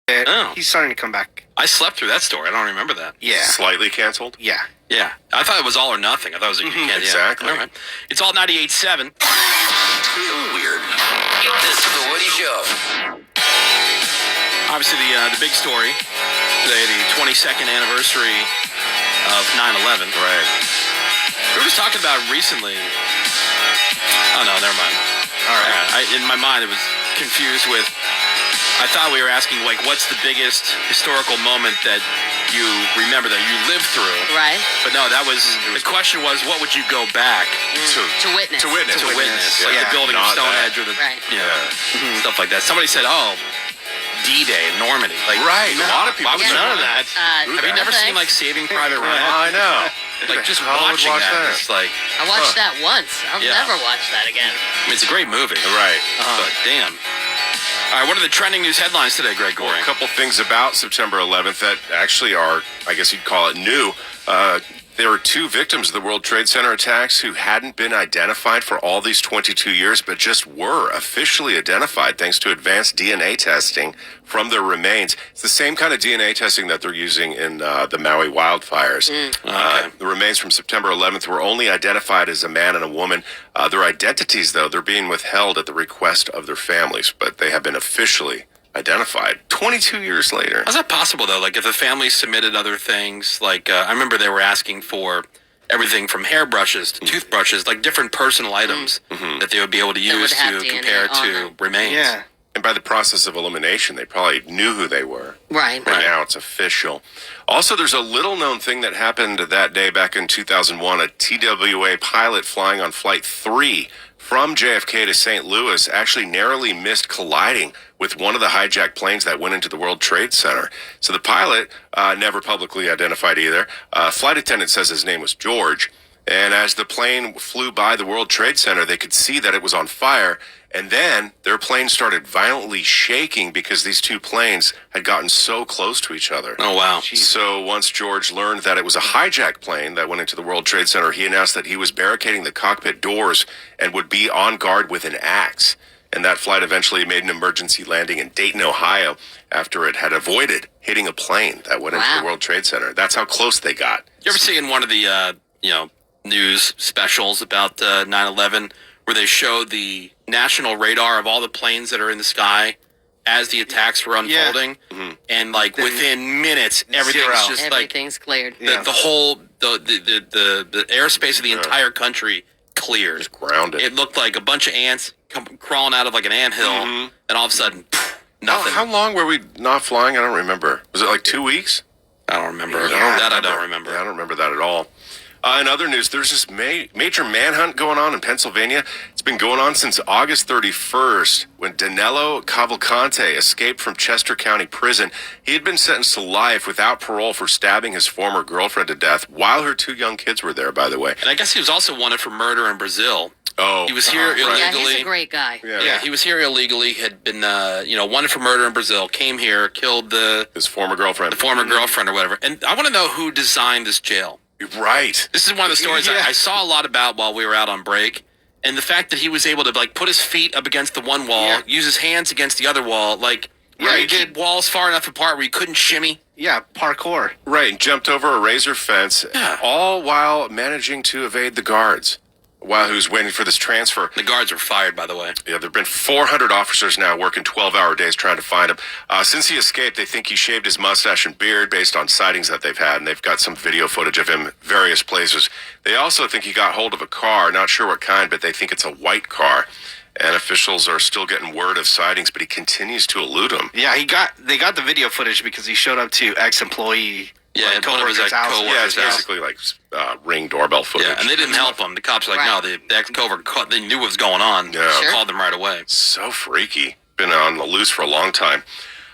Oh. He's starting to come back. I slept through that story. I don't remember that. Yeah. Slightly canceled? Yeah. Yeah. I thought it was all or nothing. I thought it was a yeah. Exactly. All right. It's all 98.7. Too weird. This is The Woody Show. Obviously, the big story today, the 22nd anniversary of 9/11. Right. We were just talking about recently. Oh, no, never mind. All right. In my mind, it was confused with, I thought we were asking, like, what's the biggest historical moment that you remember that you lived through? Right. But no, that was, the question was, what would you go back to witness? To witness. to witness? Like the building of Stonehenge or the, Right. stuff like that. Somebody said, D-Day in Normandy. Like, Right. No, A lot of people why would said none of that. that. Have you never seen, like, Saving Private Ryan? I know. Like, just Who the hell would watching watch that. that? It's like, I watched that once. I'll Yeah. never watch that again. I mean, it's a great movie. Right. But damn. All right, what are the trending news headlines today, Greg Well, Goring? a couple things about September 11th that actually are, I guess you'd call it new. There were two victims of the World Trade Center attacks who hadn't been identified for all these 22 years, but just were officially identified thanks to advanced DNA testing from their remains. It's the same kind of DNA testing that they're using in the Maui wildfires. Okay. The remains from September 11th were only identified as a man and a woman. Their identities, though, they're being withheld at the request of their families, but they have been officially identified 22 years later. How's that possible, though? Like, if the family submitted other things, like, I remember they were asking for everything from hairbrushes to toothbrushes, like different personal items that they would be able to use would have to DNA compare on to them. remains. Yeah. And by the process of elimination, they probably knew who they were. Right. But now it's official. Also, there's a little-known thing that happened that day back in 2001. A TWA pilot flying on Flight 3 from JFK to St. Louis actually narrowly missed colliding with one of the hijacked planes that went into the World Trade Center. So the pilot, never publicly identified either. Flight attendant says his name was George. And as the plane flew by the World Trade Center, they could see that it was on fire. And then their plane started violently shaking because these two planes had gotten so close to each other. Oh, wow. So once George learned that it was a hijacked plane that went into the World Trade Center, he announced that he was barricading the cockpit doors and would be on guard with an axe. And that flight eventually made an emergency landing in Dayton, Ohio, after it had avoided hitting a plane that went into the World Trade Center. That's how close they got. You ever see in one of the, news specials about 9/11 where they showed the national radar of all the planes that are in the sky as the attacks were unfolding? And, like, within minutes, everything's Zero. just, like, Everything's cleared. the whole, the airspace of the entire country cleared. Just grounded. It looked like a bunch of ants crawling out of, like, an anthill, and all of a sudden, nothing. How long were we not flying? I don't remember. Was it like 2 weeks? I don't remember. Yeah, I don't remember. Yeah, I don't remember that at all. In other news, there's this major manhunt going on in Pennsylvania. It's been going on since August 31st when Danilo Cavalcante escaped from Chester County Prison. He had been sentenced to life without parole for stabbing his former girlfriend to death while her two young kids were there, by the way. And I guess he was also wanted for murder in Brazil. Oh, He was here illegally. Yeah, he's a great guy. Yeah, he was here illegally, had been, wanted for murder in Brazil, came here, killed his former girlfriend. the former girlfriend or whatever. And I want to know who designed this jail. Right. This is one of the stories I saw a lot about while we were out on break. And the fact that he was able to, like, put his feet up against the one wall, use his hands against the other wall, like, he keep walls far enough apart where he couldn't shimmy. Yeah, parkour. Right, and jumped over a razor fence, all while managing to evade the guards while he was waiting for this transfer. The guards were fired, by the way. Yeah, there have been 400 officers now working 12-hour days trying to find him. Since he escaped, they think he shaved his mustache and beard based on sightings that they've had, and they've got some video footage of him various places. They also think he got hold of a car, not sure what kind, but they think it's a white car. And officials are still getting word of sightings, but he continues to elude them. Yeah, they got the video footage because he showed up to ex-employee. Yeah, one of his house. Yeah, it's basically like Ring doorbell footage. Yeah, and they didn't help him. The cops were like, no, the ex-covert, they knew what was going on. Yeah. Sure. Called them right away. So freaky. Been on the loose for a long time.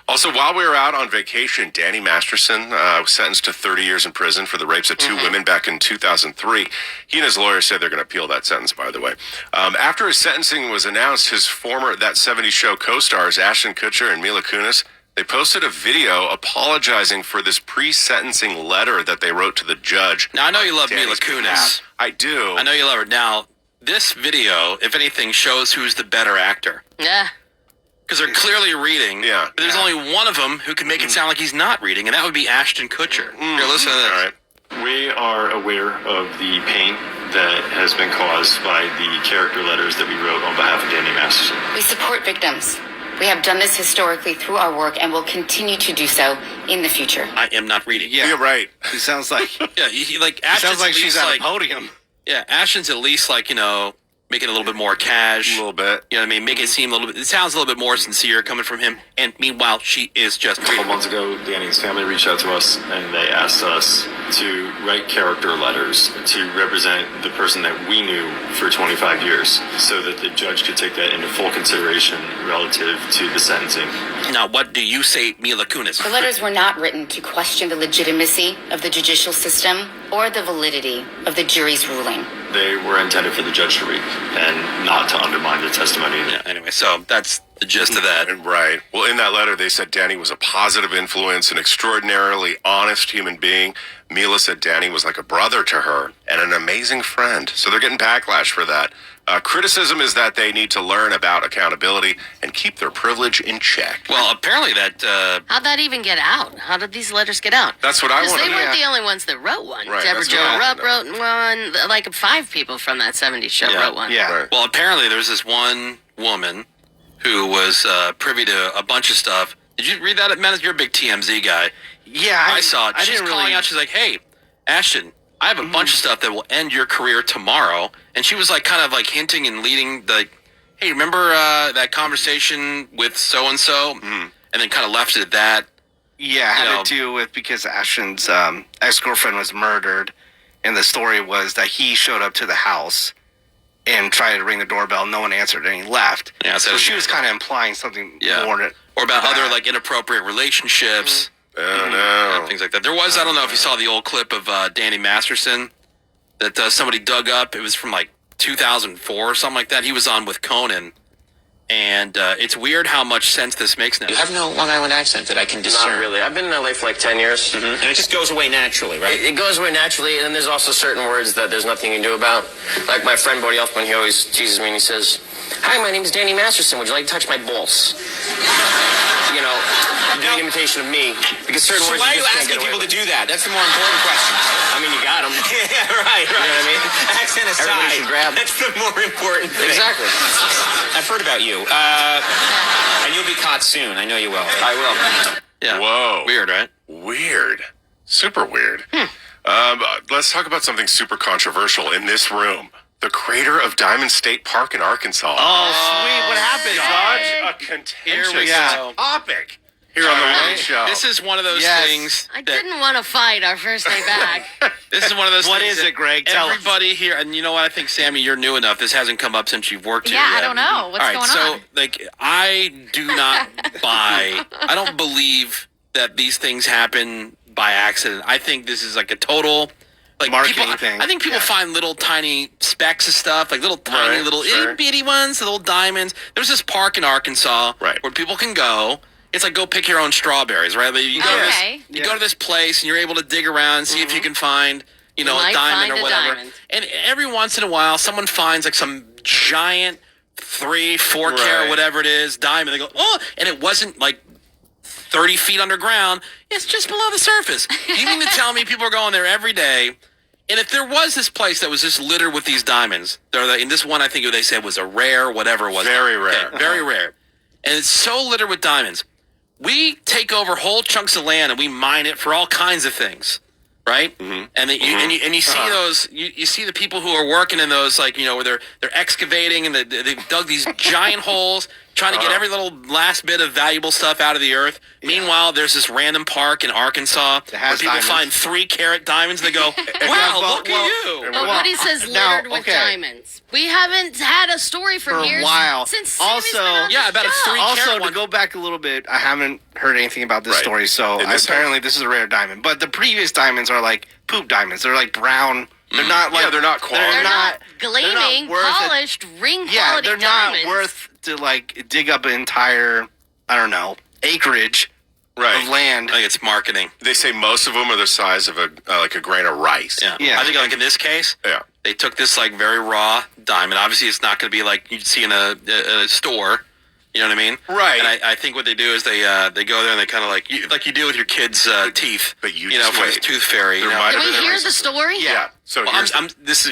Also, while we were out on vacation, Danny Masterson was sentenced to 30 years in prison for the rapes of two women back in 2003. He and his lawyer said they're going to appeal that sentence, by the way. After his sentencing was announced, his former That 70s Show co-stars, Ashton Kutcher and Mila Kunis, they posted a video apologizing for this pre-sentencing letter that they wrote to the judge. Now, I know you love Danny's Mila Kunis. behalf. I do. I know you love her. Now, this video, if anything, shows who's the better actor. Yeah. because they're clearly reading. Yeah. But there's only one of them who can make it sound like he's not reading, and that would be Ashton Kutcher. Here, listen to this. All right. We are aware of the pain that has been caused by the character letters that we wrote on behalf of Danny Masterson. We support victims. We have done this historically through our work and will continue to do so in the future. I am not reading. Yeah. You're right. He sounds like Yeah, he, like he Ashton's sounds like at she's least at like, a podium. yeah, Ashton's at least like, make it a little bit more cash. A little bit. You know what I mean? Make it seem a little bit, it sounds a little bit more sincere coming from him. And meanwhile, she is just A couple months ago, Danny's family reached out to us and they asked us to write character letters to represent the person that we knew for 25 years so that the judge could take that into full consideration relative to the sentencing. Now, what do you say, Mila Kunis? The letters were not written to question the legitimacy of the judicial system or the validity of the jury's ruling. They were intended for the judge to read and not to undermine the testimony. Yeah, anyway, so that's the gist of that. Right. Well, in that letter, they said Danny was a positive influence, an extraordinarily honest human being. Mila said Danny was like a brother to her and an amazing friend. So they're getting backlash for that. Criticism is that they need to learn about accountability and keep their privilege in check. Well, apparently that, How'd that even get out? How did these letters get out? That's what I Because want they to know. weren't the only ones that wrote one. Right, Deborah that's what Jo I Rupp wanna wrote one. Like 5 people from that 70s show Yeah. wrote one. Yeah. Right. well, apparently there's this one woman who was privy to a bunch of stuff. Did you read that? Menace, you're a big TMZ guy. Yeah, I saw it. I She's didn't calling really. out. She's like, "Hey, Ashton, I have a bunch of stuff that will end your career tomorrow." And she was like, kind of like hinting and leading, like, "Hey, remember that conversation with so and so?" And then kind of left it at that. Yeah, it you know. had to do with because Ashton's ex-girlfriend was murdered, and the story was that he showed up to the house and tried to ring the doorbell. No one answered, and he left. Yeah, so she was kind of implying something Yeah. more. Or about that. other like inappropriate relationships. Oh, no. And things like that. There was, I don't know if you saw the old clip of Danny Masterson that somebody dug up. It was from like 2004 or something like that. He was on with Conan. And it's weird how much sense this makes now. You have no Long Island accent that I can discern. Not really. I've been in LA for like 10 years. And it just goes away naturally, right? It goes away naturally, and then there's also certain words that there's nothing you can do about. Like my friend Bodie Elfman, he always teases me and he says, "Hi, my name is Danny Masterson. Would you like to touch my balls?" You know, doing an imitation of me. Because certain So words why are you you just can't asking get away people to with. do that? That's the more important question. I mean, you got them. Yeah, right. You know what I mean? Accent aside, Everybody should grab. that's the more important thing. Exactly. I've heard about you. And you'll be caught soon. I know you will. I will. Yeah. Whoa. Weird, right? Weird. Super weird. Let's talk about something super controversial in this room. The crater of Diamond State Park in Arkansas. Oh, sweet! What happened, Such Raj? a contentious we go. topic here on the morning show. This is one of those Yes. things I that didn't want to fight our first day back. this is one of those What things is that it, Greg? Tell us. everybody here, and you know what? I think, Sammy, you're new enough. This hasn't come up since you've worked here Yeah, yet. I don't know. What's All right, going so, on? like, I do not I don't believe that these things happen by accident. I think this is like a total, like, Marketing people, thing. I think people Yeah. find little tiny specks of stuff, like little tiny, Right, little sure. itty bitty ones, little diamonds. There's this park in Arkansas Right. where people can go. It's like go pick your own strawberries, right? Like, you go to this, Okay. you go to this place and you're able to dig around and see if you can find, you know, You a might diamond find or a whatever. diamond. And every once in a while, someone finds like some giant 3-4 Right. carat, whatever it is, diamond. They go, oh, and it wasn't like 30 feet underground. It's just below the surface. You mean to tell me people are going there every day? And if there was this place that was just littered with these diamonds, in this one, I think they said was a rare, whatever it was. Very rare. Okay, very rare. And it's so littered with diamonds. We take over whole chunks of land and we mine it for all kinds of things, right? And then you see those, you see the people who are working in those, like, you know, where they're excavating and they've dug these giant holes, trying to get every little last bit of valuable stuff out of the earth. Meanwhile, there's this random park in Arkansas where has people diamonds. find 3-carat diamonds. And they go, wow, look at you. But what he says now, littered with okay. diamonds. We haven't had a story from For a here while. since Also- Sammy's been on Yeah, the about a show. 3-carat Also, to one. go back a little bit, I haven't heard anything about this Right. story, so In this apparently this is a rare diamond. But the previous diamonds are like poop diamonds. They're like brown. They're not like Yeah, they're not quality. They're not they're gleaming, not worth it. polished, ring Yeah, quality they're diamonds. not worth to like dig up an entire, I don't know, acreage Right. of land. I think it's marketing. They say most of them are the size of like a grain of rice. Yeah. Yeah. I think like in this case, Yeah. they took this like very raw diamond. Obviously, it's not going to be like you'd see in a store, You know what I mean? Right. And I think what they do is they go there and they kind of like you do with your kids' teeth. But you know, just for wait. this tooth fairy. There You know? might Can have we been a hear reason. the story? Yeah. So Well,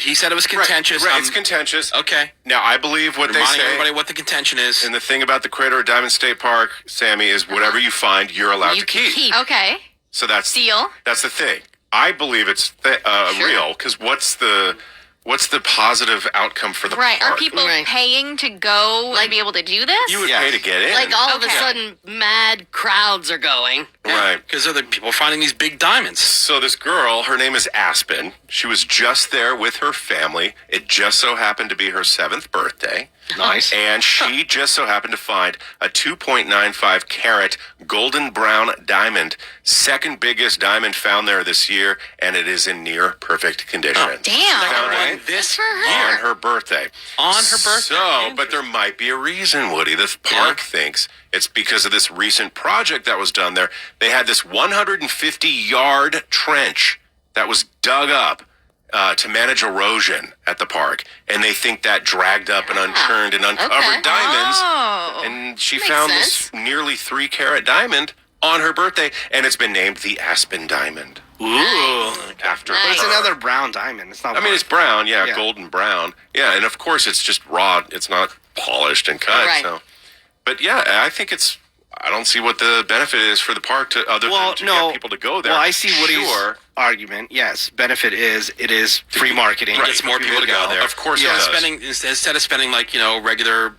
he said it was contentious. Right. It's contentious. Okay. Now, I believe what they Reminding say. everybody what the contention is. And the thing about the Crater of Diamond State Park, Sammy, is whatever you find, you're allowed You to can keep. Okay. So that's Deal. That's the thing. I believe it's real because what's the positive outcome for the Right. park? Are people Right. paying to go and be able to do this? You would Yes. pay to get in. Like all of a Okay. sudden, mad crowds are going. Right. Because other people are finding these big diamonds. So this girl, her name is Aspen. She was just there with her family. It just so happened to be her 7th birthday. Nice. And she just so happened to find a 2.95 carat golden brown diamond, second biggest diamond found there this year, and it is in near perfect condition. Damn. Found Right. it This for her. on year. her birthday. On her birthday. So, but there might be a reason, Woody. The park thinks it's because of this recent project that was done there. They had this 150-yard trench that was dug up to manage erosion at the park, and they think that dragged up and unturned and uncovered Okay. diamonds. Oh. And she Makes found sense. this nearly 3-carat diamond on her birthday, and it's been named the Aspen Diamond Ooh. after Nice. her. It's another brown diamond. It's not. I mean, it's brown, Yeah. golden brown. Yeah, and of course it's just raw. It's not polished and cut. Right. So, but yeah, I think I don't see what the benefit is for the park to other than to get people to go there. Well, I see Woody's Sure. argument. Yes, benefit is it is free marketing. It gets more people to go there. Of course, Yeah. it does. Spending instead of spending regular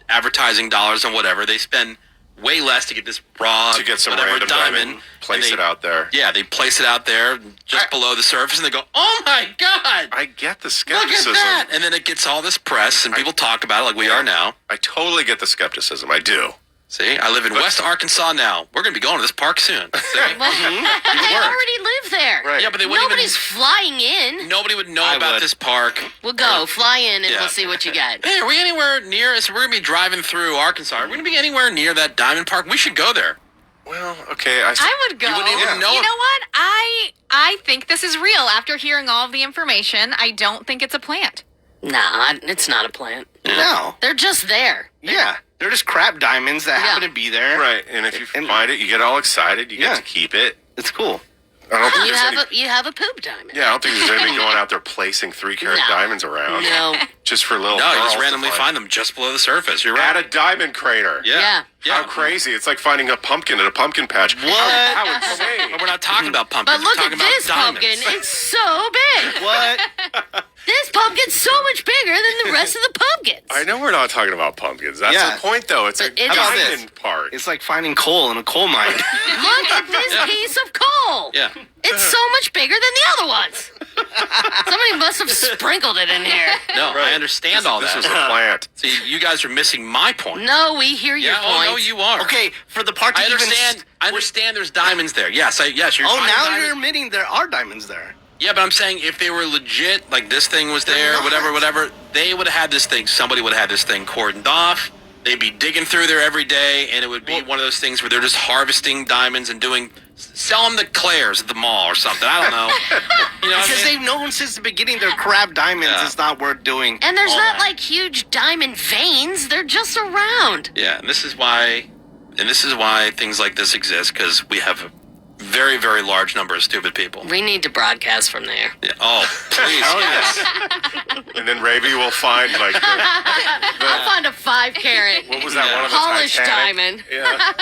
advertising dollars and whatever, they spend way less to get this raw to get some whatever random diamond, place and it out there. Yeah, they place it out there just below the surface, and they go, "Oh my God, I get the look skepticism. at that!" And then it gets all this press, and people talk about it like we are now. I totally get the skepticism. I do. See, I live in West Arkansas now. We're going to be going to this park soon. See? Well, they already live there. Right. Yeah, but they wouldn't Nobody's flying in. Nobody would know I about would. this park. We'll go, fly in, and Yeah. we'll see what you get. Hey, are we anywhere near? So we're going to be driving through Arkansas. Are we going to be anywhere near that diamond park? We should go there. Well, okay. I would go. You wouldn't even know You it. know what? I think this is real. After hearing all of the information, I don't think it's a plant. Nah, it's not a plant. No. They're just there. Yeah, they're just crap diamonds that Yeah. happen to be there. Right, and if you And- find it, you get all excited. You get Yeah. to keep it. It's cool. I don't think You there's have any. you have a poop diamond. Yeah, I don't think there's anybody going out there placing 3-carat No. diamonds around No. just for little. No, you girls just to randomly find them just below the surface. You're at right. a diamond crater. Yeah. How crazy! It's like finding a pumpkin at a pumpkin patch. What? How insane! But we're not talking about pumpkins. But look we're at talking this about diamonds. pumpkin. It's so big. What? This pumpkin's so much bigger than the rest of the pumpkins. I know we're not talking about pumpkins. That's Yeah. the point, though. It's But a it is- How about diamond park. It's like finding coal in a coal mine. Look at this Yeah. piece of coal. Yeah. It's so much bigger than the other ones. Somebody must have sprinkled it in here. No, I understand all This that. was a plant. See, you guys are missing my point. No, we hear your Yeah, point. oh, no, you are. Okay, for the park to I even understand. I understand. There's diamonds there. Yes, yes. You're Oh, finding now diamonds. you're admitting there are diamonds there. Yeah, but I'm saying if they were legit, like this thing was there, not. whatever, they would have had this thing. Somebody would have had this thing cordoned off. They'd be digging through there every day, and it would be one of those things where they're just harvesting diamonds and sell them to Claire's at the mall or something. I don't know. You know what I Because mean? they've known since the beginning they're crab diamonds. Yeah. It's not worth doing. And there's all not that. like huge diamond veins. They're just around. Yeah, and this is why things like this exist, because we have a very, very large number of stupid people. We need to broadcast from there. Yeah. Oh, please. Oh, yes. And then Ravi will find like I'll find a 5-carat what was that Yeah. one of the polished Titanic? diamond. Yeah.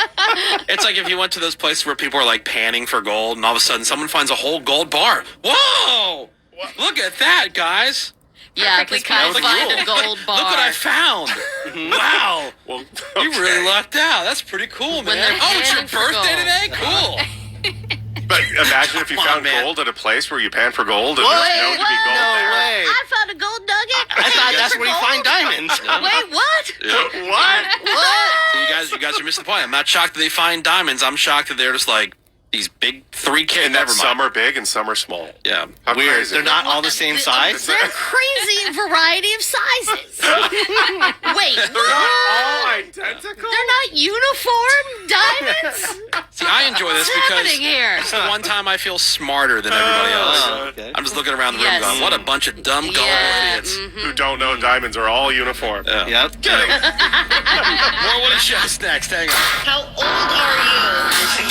It's like if you went to those places where people are like panning for gold, and all of a sudden someone finds a whole gold bar. Whoa! Look at that, guys. Yeah, Perfectly because people cut. find Cool. a gold bar. Look what I found. Wow. Well, You okay. really lucked out. That's pretty cool, When man. they're Oh, it's your panning for birthday gold. today? Cool. But imagine if you Come on, found man. gold at a place where you pan for gold and What? there's known to be gold No there. way. I found a gold nugget. I thought that's For where you gold? find diamonds. Wait, what? What? What? So you guys are missing the point. I'm not shocked that they find diamonds. I'm shocked that they're just like, these big 3K. And that some are big and some are small. Yeah. How Weird. crazy. They're not all the same size. They're crazy variety of sizes. Wait, They're what? not all identical. They're not uniform diamonds? See, I enjoy this What's because happening here? it's the one time I feel smarter than everybody else. Okay. I'm just looking around the room Yes. going, what a bunch of dumb, gullible idiots. Who don't know diamonds are all uniform. Yeah. Yep. More Woody Shows next. Hang on. How old are you?